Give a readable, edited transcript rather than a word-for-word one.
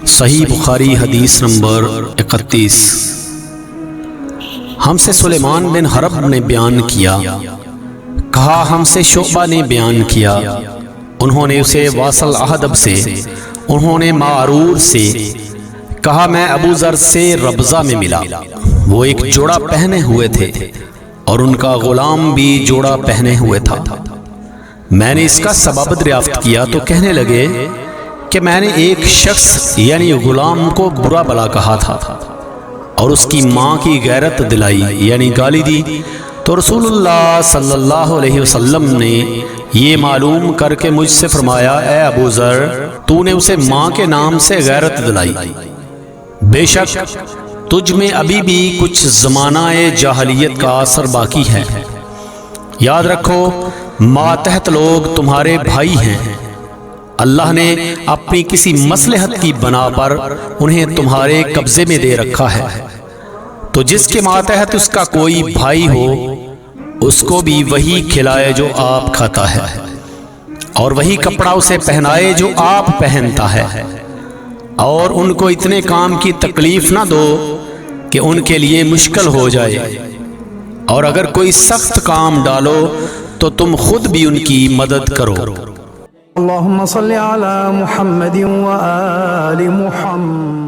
صحیح بخاری حدیث نمبر 31۔ ہم سے سلیمان بن حرب نے بیان کیا، کہا ہم سے شعبہ نے بیان کیا، انہوں نے اسے واصل احدب سے، انہوں نے معرور سے، کہا میں ابو ذر سے ربضہ میں ملا، وہ ایک جوڑا پہنے ہوئے تھے اور ان کا غلام بھی جوڑا پہنے ہوئے تھا۔ میں نے اس کا سبب دریافت کیا تو کہنے لگے کہ میں نے ایک شخص یعنی غلام کو برا بلا کہا تھا اور اس کی ماں کی غیرت دلائی یعنی گالی دی، تو رسول اللہ صلی اللہ علیہ وسلم نے یہ معلوم کر کے مجھ سے فرمایا، اے ابو ذر، تو نے اسے ماں کے نام سے غیرت دلائی، بے شک تجھ میں ابھی بھی کچھ زمانہ جاہلیت کا اثر باقی ہے۔ یاد رکھو ماتحت لوگ تمہارے بھائی ہیں، اللہ نے اپنی کسی مصلحت کی بنا پر انہیں تمہارے قبضے میں دے رکھا ہے، تو جس کے ماتحت اس کا کوئی بھائی ہو اس کو بھی وہی کھلائے جو آپ کھاتا ہے، اور وہی کپڑا اسے پہنائے جو آپ پہنتا ہے، اور ان کو اتنے کام کی تکلیف نہ دو کہ ان کے لیے مشکل ہو جائے، اور اگر کوئی سخت کام ڈالو تو تم خود بھی ان کی مدد کرو۔ اللهم صل على محمد وآل محمد۔